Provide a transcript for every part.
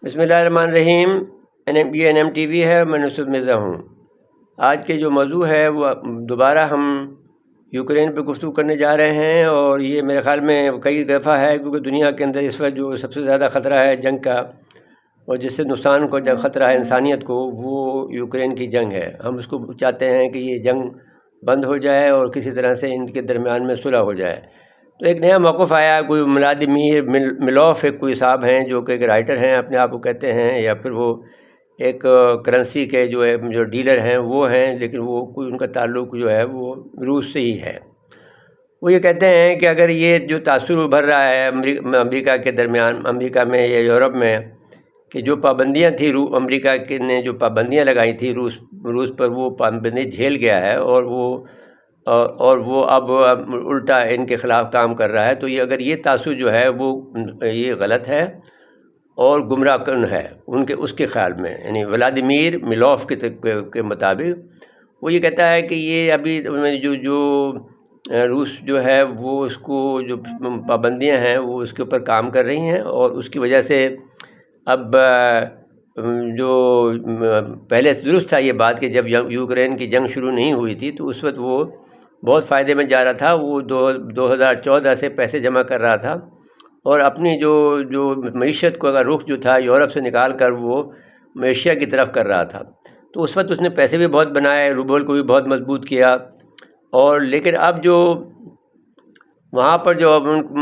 بسم اللہ الرحمن الرحیم۔ یہ NM TV ہے، میں نصرت مرزا ہوں۔ آج کے جو موضوع ہے وہ دوبارہ ہم یوکرین پہ گفتگو کرنے جا رہے ہیں، اور یہ میرے خیال میں کئی دفعہ ہے، کیونکہ دنیا کے اندر اس وقت جو سب سے زیادہ خطرہ ہے جنگ کا، اور جس سے نقصان کو جب خطرہ ہے انسانیت کو، وہ یوکرین کی جنگ ہے۔ ہم اس کو چاہتے ہیں کہ یہ جنگ بند ہو جائے اور کسی طرح سے ان کے درمیان میں صلح ہو جائے۔ تو ایک نیا موقف آیا، کوئی ولادیمیر ملوف ایک کوئی صاحب ہیں جو کہ ایک رائٹر ہیں، اپنے آپ کو کہتے ہیں، یا پھر وہ ایک کرنسی کے جو ڈیلر ہیں وہ ہیں، لیکن وہ کوئی ان کا تعلق جو ہے وہ روس سے ہی ہے۔ وہ یہ کہتے ہیں کہ اگر یہ جو تاثر ابھر رہا ہے امریکہ کے درمیان، امریکہ میں یا یورپ میں، کہ جو پابندیاں تھیں امریکہ نے جو پابندیاں لگائی تھیں روس پر، وہ پابندی جھیل گیا ہے، اور وہ اب الٹا ان کے خلاف کام کر رہا ہے۔ تو یہ اگر یہ تاثر جو ہے وہ یہ غلط ہے اور گمراہ کن ہے اس کے خیال میں، یعنی ولادیمیر ملوف کے مطابق وہ یہ کہتا ہے کہ یہ ابھی جو روس جو ہے وہ اس کو جو پابندیاں ہیں وہ اس کے اوپر کام کر رہی ہیں، اور اس کی وجہ سے اب جو پہلے درست تھا یہ بات کہ جب یوکرین کی جنگ شروع نہیں ہوئی تھی تو اس وقت وہ بہت فائدے میں جا رہا تھا۔ وہ 2014 سے پیسے جمع کر رہا تھا، اور اپنی جو معیشت کو اگر رخ جو تھا یورپ سے نکال کر وہ ایشیا کی طرف کر رہا تھا، تو اس وقت اس نے پیسے بھی بہت بنائے، روبل کو بھی بہت مضبوط کیا، اور لیکن اب جو وہاں پر جو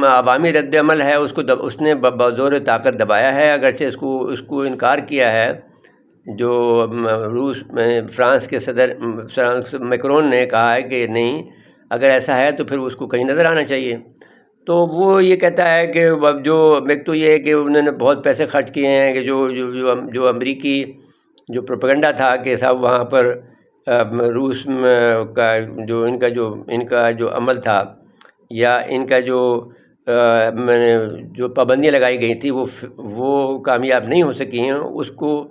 عوامی رد عمل ہے اس نے بزور طاقت دبایا ہے، اگرچہ اس کو انکار کیا ہے جو روس میں فرانس کے صدر میکرون نے کہا ہے کہ نہیں، اگر ایسا ہے تو پھر اس کو کہیں نظر آنا چاہیے۔ تو وہ یہ کہتا ہے کہ جو ایک تو یہ ہے کہ انہوں نے بہت پیسے خرچ کیے ہیں، کہ جو امریکی جو پروپیگنڈا تھا کہ صاحب وہاں پر روس کا ان کا جو عمل تھا، یا ان کا جو پابندیاں لگائی گئی تھی وہ کامیاب نہیں ہو سکی ہیں، اس کو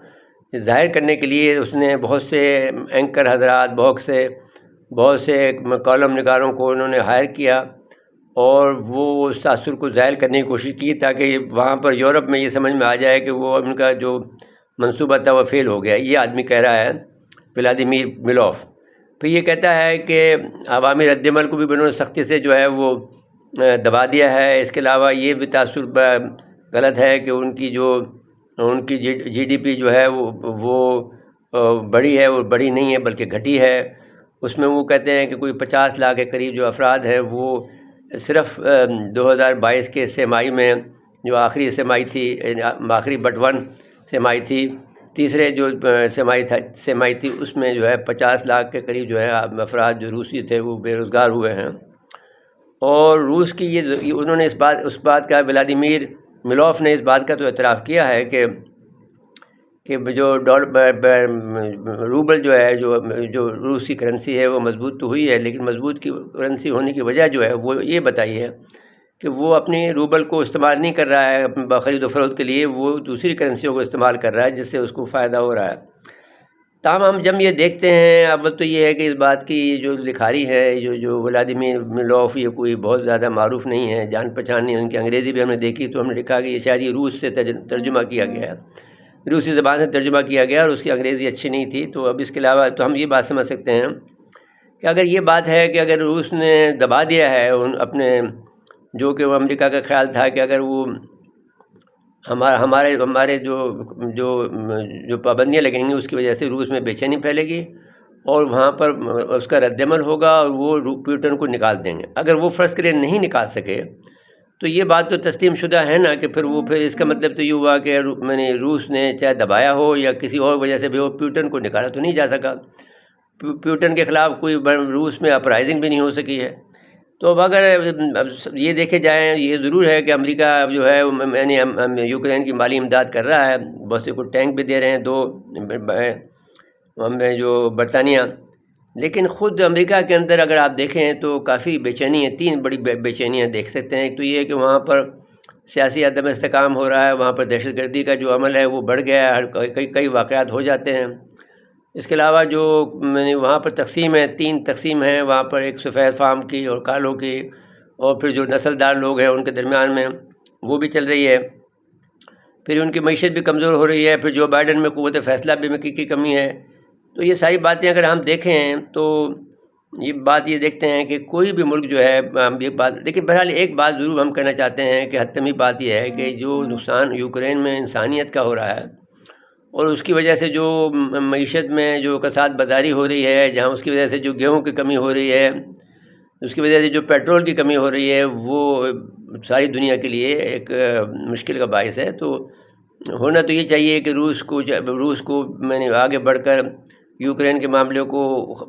ظاہر کرنے کے لیے اس نے بہت سے اینکر حضرات، بہت سے کالم نگاروں کو انہوں نے ہائر کیا، اور وہ اس تاثر کو ظاہر کرنے کی کوشش کی تاکہ وہاں پر یورپ میں یہ سمجھ میں آ جائے کہ وہ ان کا جو منصوبہ تھا وہ فیل ہو گیا۔ یہ آدمی کہہ رہا ہے ولادیمیر ملوف۔ پھر یہ کہتا ہے کہ عوامی رد عمل کو بھی انہوں نے سختی سے جو ہے وہ دبا دیا ہے۔ اس کے علاوہ یہ بھی تاثر غلط ہے کہ ان کی GDP جو ہے وہ بڑی ہے، وہ بڑی نہیں ہے بلکہ گھٹی ہے۔ اس میں وہ کہتے ہیں کہ کوئی 50 لاکھ کے قریب جو افراد ہیں وہ صرف 2022 کے سرمائی میں، جو آخری سرمائی تھی، آخری بٹ ون سرمائی تھی، تیسرے جو سرمائی تھی، اس میں جو ہے 50 لاکھ کے قریب جو ہے افراد جو روسی تھے وہ بے روزگار ہوئے ہیں۔ اور روس کی انہوں نے اس بات کا، ولادیمیر ملوف نے اس بات کا تو اعتراف کیا ہے کہ جو روبل جو ہے، جو روس کی کرنسی ہے وہ مضبوط تو ہوئی ہے، لیکن مضبوط کی کرنسی ہونے کی وجہ جو ہے وہ یہ بتائی ہے کہ وہ اپنی روبل کو استعمال نہیں کر رہا ہے خرید و فروخت کے لیے، وہ دوسری کرنسیوں کو استعمال کر رہا ہے جس سے اس کو فائدہ ہو رہا ہے۔ تاہم ہم جب یہ دیکھتے ہیں، اول تو یہ ہے کہ اس بات کی جو لکھاری ہے، جو ولادیمیر ملوف، یہ کوئی بہت زیادہ معروف نہیں ہے، جان پہچان نہیں ہے ان کی۔ انگریزی بھی ہم نے دیکھی تو ہم نے لکھا کہ یہ شاید یہ روس سے ترجمہ کیا گیا ہے، روسی زبان سے ترجمہ کیا گیا، اور اس کی انگریزی اچھی نہیں تھی۔ تو اب اس کے علاوہ تو ہم یہ بات سمجھ سکتے ہیں کہ اگر یہ بات ہے کہ اگر روس نے دبا دیا ہے اپنے، جو کہ وہ امریکہ کا خیال تھا کہ اگر وہ ہمارے جو پابندیاں لگیں گی اس کی وجہ سے روس میں بے چینی پھیلے گی، اور وہاں پر اس کا رد عمل ہوگا، اور وہ پیوٹن کو نکال دیں گے۔ اگر وہ فرض کرے نہیں نکال سکے تو یہ بات تو تسلیم شدہ ہے نا، کہ پھر اس کا مطلب تو یہ ہوا کہ روس نے چاہے دبایا ہو یا کسی اور وجہ سے بھی وہ پیوٹن کو نکالا تو نہیں جا سکا، پیوٹن کے خلاف کوئی روس میں اپرائزنگ بھی نہیں ہو سکی ہے۔ تو اب اگر یہ دیکھے جائیں، یہ ضرور ہے کہ امریکہ جو ہے یوکرین کی مالی امداد کر رہا ہے، بہت سے کو ٹینک بھی دے رہے ہیں، 2 جو برطانیہ، لیکن خود امریکہ کے اندر اگر آپ دیکھیں تو کافی بے چینی ہے، 3 بڑی بے چینیاں دیکھ سکتے ہیں۔ ایک تو یہ ہے کہ وہاں پر سیاسی عدم استحکام ہو رہا ہے، وہاں پر دہشت گردی کا جو عمل ہے وہ بڑھ گیا ہے، کئی واقعات ہو جاتے ہیں۔ اس کے علاوہ جو وہاں پر تقسیم ہے، 3 تقسیم ہیں وہاں پر، ایک سفید فام کی اور کالوں کی، اور پھر جو نسل دار لوگ ہیں ان کے درمیان میں وہ بھی چل رہی ہے۔ پھر ان کی معیشت بھی کمزور ہو رہی ہے، پھر جو بائیڈن میں قوت فیصلہ بھی کی کمی ہے. تو یہ ساری باتیں اگر ہم دیکھیں تو یہ دیکھتے ہیں کہ کوئی بھی ملک جو ہے یہ بات. لیکن بہرحال ایک بات ضرور ہم کہنا چاہتے ہیں کہ حتمی بات یہ ہے کہ جو نقصان یوکرین میں انسانیت کا ہو رہا ہے اور اس کی وجہ سے جو معیشت میں جو کساد بازاری ہو رہی ہے، جہاں اس کی وجہ سے جو گیہوں کی کمی ہو رہی ہے، اس کی وجہ سے جو پیٹرول کی کمی ہو رہی ہے، وہ ساری دنیا کے لیے ایک مشکل کا باعث ہے. تو ہونا تو یہ چاہیے کہ روس کو آگے بڑھ کر یوکرین کے معاملے کو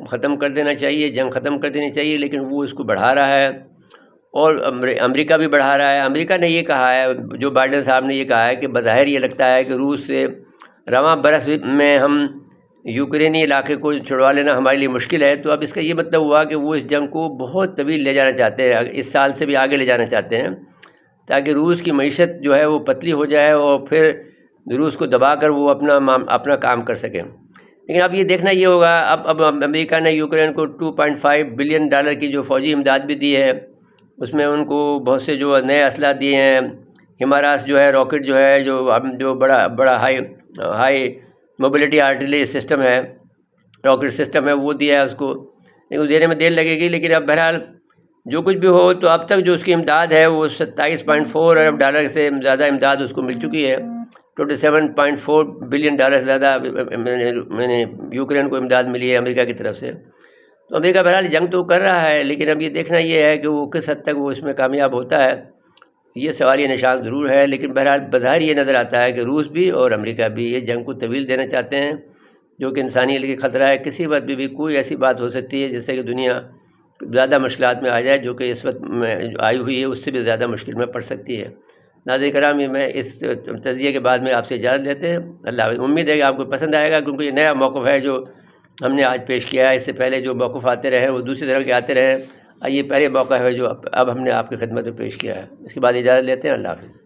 ختم کر دینا چاہیے، جنگ ختم کر دینی چاہیے، لیکن وہ اس کو بڑھا رہا ہے اور امریکہ بھی بڑھا رہا ہے. امریکہ نے یہ کہا ہے، جو بائیڈن صاحب نے یہ کہا ہے کہ بظاہر یہ لگتا ہے کہ روس سے رواں برس میں ہم یوکرینی علاقے کو چھڑوا لینا ہمارے لیے مشکل ہے. تو اب اس کا یہ مطلب ہوا کہ وہ اس جنگ کو بہت طویل لے جانا چاہتے ہیں، اس سال سے بھی آگے لے جانا چاہتے ہیں، تاکہ روس کی معیشت جو ہے وہ پتلی ہو جائے اور پھر روس کو دبا کر وہ اپنا کام کر سکیں. لیکن اب یہ دیکھنا یہ ہوگا، اب امریکہ نے یوکرین کو $2.5 بلین کی جو فوجی امداد بھی دی ہے، اس میں ان کو بہت سے جو نئے اسلحہ دیے ہیں. ہماراس جو ہے راکٹ جو ہے جو بڑا ہائی موبلٹی آرٹلری سسٹم ہے، راکٹ سسٹم ہے، وہ دیا ہے اس کو. لیکن اس دینے میں دیر لگے گی. لیکن اب بہرحال جو کچھ بھی ہو، تو اب تک جو اس کی امداد ہے وہ $27.4 ارب سے زیادہ امداد اس کو مل چکی ہے. $27.4 بلین سے زیادہ میں نے یوکرین کو امداد ملی ہے امریکہ کی طرف سے. تو امریکہ بہرحال جنگ تو کر رہا ہے، لیکن اب یہ دیکھنا یہ ہے کہ وہ کس حد تک وہ اس میں کامیاب ہوتا ہے. یہ سوالیہ نشان ضرور ہے، لیکن بہرحال بظاہر یہ نظر آتا ہے کہ روس بھی اور امریکہ بھی یہ جنگ کو طویل دینا چاہتے ہیں، جو کہ انسانیت کے خطرہ ہے. کسی وقت بھی کوئی ایسی بات ہو سکتی ہے جس سے کہ دنیا زیادہ مشکلات میں آ جائے، جو کہ اس وقت میں جو آئی ہوئی ہے اس سے بھی زیادہ مشکل میں پڑ سکتی ہے. ناظرین کرام، یہ میں اس تجزیے کے بعد میں آپ سے اجازت لیتے ہیں. اللہ حافظ. امید ہے کہ آپ کو پسند آئے گا، کیونکہ یہ نیا موقف ہے جو ہم نے آج پیش کیا ہے. اس سے پہلے جو موقف آتے رہے وہ دوسری طرح کے آتے رہے، یہ پہلے موقع ہے جو اب ہم نے آپ کی خدمت میں پیش کیا ہے. اس کے بعد اجازت لیتے ہیں. اللہ حافظ.